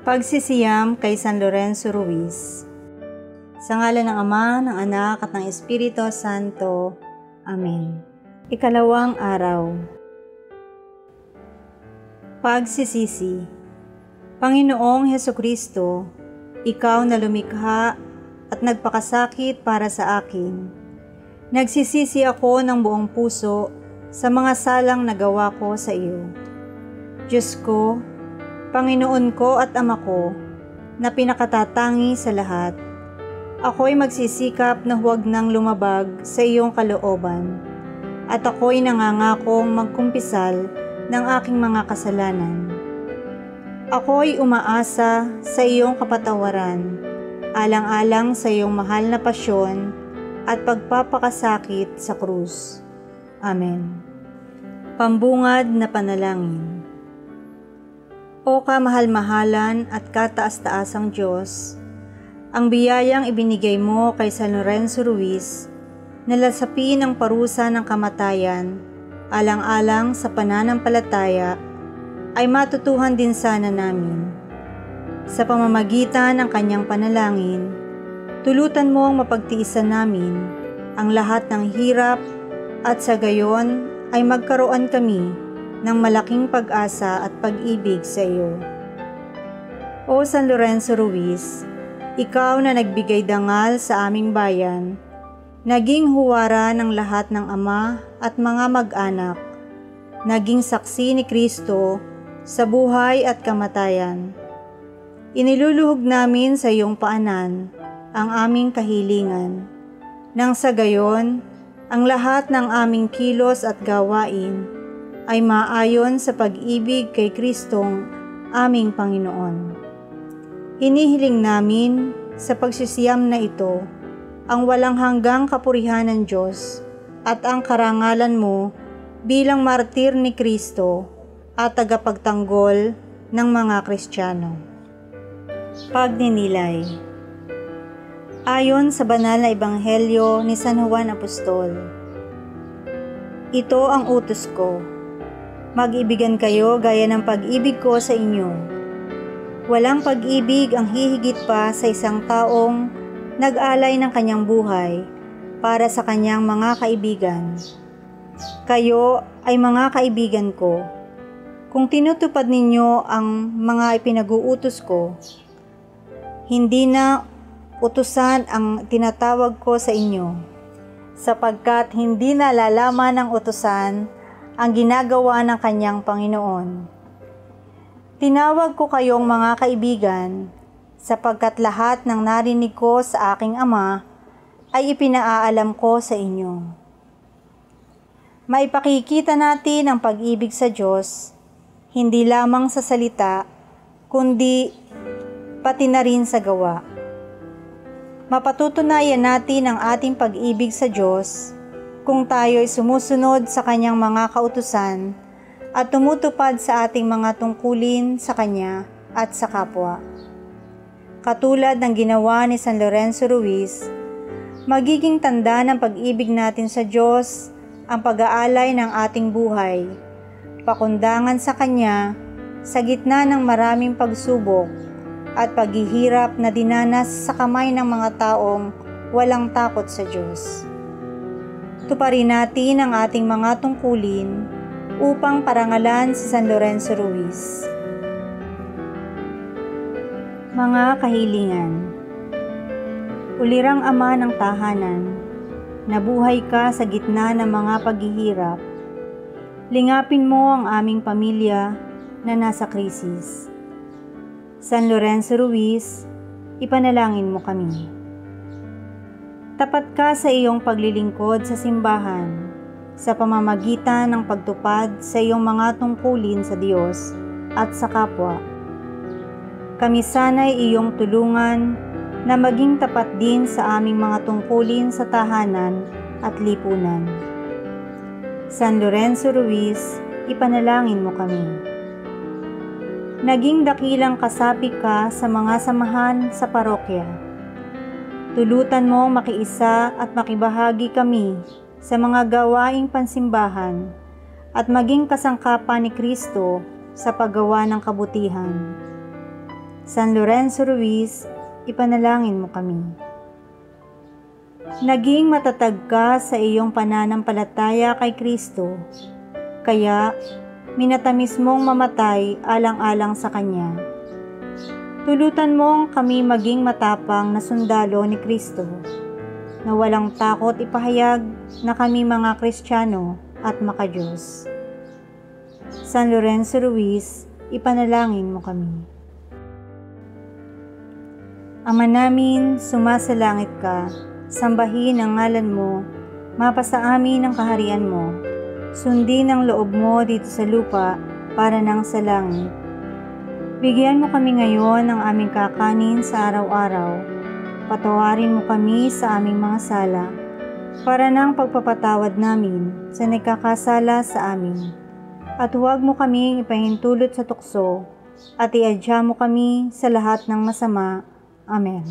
Pagsisiyam kay San Lorenzo Ruiz. Sa ngalan ng Ama, ng Anak, at ng Espiritu Santo. Amen. Ikalawang araw. Pagsisisi. Panginoong Hesukristo, Ikaw na lumikha at nagpakasakit para sa akin. Nagsisisi ako ng buong puso sa mga salang nagawa ko sa iyo. Diyos ko, Panginoon ko at Ama ko, na pinakatatangi sa lahat, ako'y magsisikap na huwag nang lumabag sa iyong kalooban, at ako'y nangangakong magkumpisal ng aking mga kasalanan. Ako'y umaasa sa iyong kapatawaran, alang-alang sa iyong mahal na pasyon at pagpapakasakit sa krus. Amen. Pambungad na panalangin. O kamahal-mahalan at kataas-taasang Diyos, ang biyayang ibinigay mo kay San Lorenzo Ruiz na lasapin ang parusa ng kamatayan alang-alang sa pananampalataya ay matutuhan din sana namin. Sa pamamagitan ng kanyang panalangin, tulutan mo ang mapagtiisan namin ang lahat ng hirap at sa gayon ay magkaroon kami ng malaking pag-asa at pag-ibig sa iyo. O San Lorenzo Ruiz, ikaw na nagbigay dangal sa aming bayan, naging huwara ng lahat ng ama at mga mag-anak, naging saksi ni Kristo sa buhay at kamatayan. Iniluluhog namin sa iyong paanan ang aming kahilingan, nang sa gayon, ang lahat ng aming kilos at gawain ay maayon sa pag-ibig kay Kristong aming Panginoon. Hinihiling namin sa pagsisiyam na ito ang walang hanggang kapurihan ng Diyos at ang karangalan mo bilang martir ni Kristo at tagapagtanggol ng mga Kristiyano. Pagninilay. Ayon sa banal na ebanghelyo ni San Juan Apostol, ito ang utos ko. Mag-ibigan kayo gaya ng pag-ibig ko sa inyo. Walang pag-ibig ang hihigit pa sa isang taong nag-alay ng kanyang buhay para sa kanyang mga kaibigan. Kayo ay mga kaibigan ko kung tinutupad ninyo ang mga ipinag-uutos ko. Hindi na utusan ang tinatawag ko sa inyo, sapagkat hindi na lalaman ng utusan ang ginagawa ng kanyang Panginoon. Tinawag ko kayong mga kaibigan, sapagkat lahat ng narinig ko sa aking Ama ay ipinaaalam ko sa inyo. Maipakikita natin ang pag-ibig sa Diyos, hindi lamang sa salita, kundi pati na rin sa gawa. Mapatutunayan natin ang ating pag-ibig sa Diyos kung tayo ay sumusunod sa kanyang mga kautusan at tumutupad sa ating mga tungkulin sa kanya at sa kapwa. Katulad ng ginawa ni San Lorenzo Ruiz, magiging tanda ng pag-ibig natin sa Diyos ang pag-aalay ng ating buhay, pakundangan sa kanya sa gitna ng maraming pagsubok at paghihirap na dinanas sa kamay ng mga taong walang takot sa Diyos. Tuparin natin ang ating mga tungkulin upang parangalan si San Lorenzo Ruiz. Mga kahilingan. Ulirang Ama ng tahanan, nabuhay ka sa gitna ng mga paghihirap. Lingapin mo ang aming pamilya na nasa krisis. San Lorenzo Ruiz, ipanalangin mo kami. Tapat ka sa iyong paglilingkod sa simbahan sa pamamagitan ng pagtupad sa iyong mga tungkulin sa Diyos at sa kapwa. Kami sana'y iyong tulungan na maging tapat din sa aming mga tungkulin sa tahanan at lipunan. San Lorenzo Ruiz, ipanalangin mo kami. Naging dakilang kasapi ka sa mga samahan sa parokya. Tulutan mo makiisa at makibahagi kami sa mga gawaing pansimbahan at maging kasangkapan ni Kristo sa paggawa ng kabutihan. San Lorenzo Ruiz, ipanalangin mo kami. Naging matatag ka sa iyong pananampalataya kay Kristo, kaya minatamis mong mamatay alang-alang sa Kanya. Tulutan mong kami maging matapang na sundalo ni Kristo, na walang takot ipahayag na kami mga Kristiyano at makadiyos. San Lorenzo Ruiz, ipanalangin mo kami. Ama namin, sumasalangit ka, sambahin ang ngalan mo, mapasa amin ang kaharian mo, sundin ang loob mo dito sa lupa para nang sa langit. Bigyan mo kami ngayon ng aming kakanin sa araw-araw, patawarin mo kami sa aming mga sala, para nang pagpapatawad namin sa nagkakasala sa amin. At huwag mo kaming ipahintulot sa tukso, at iadya mo kami sa lahat ng masama. Amen.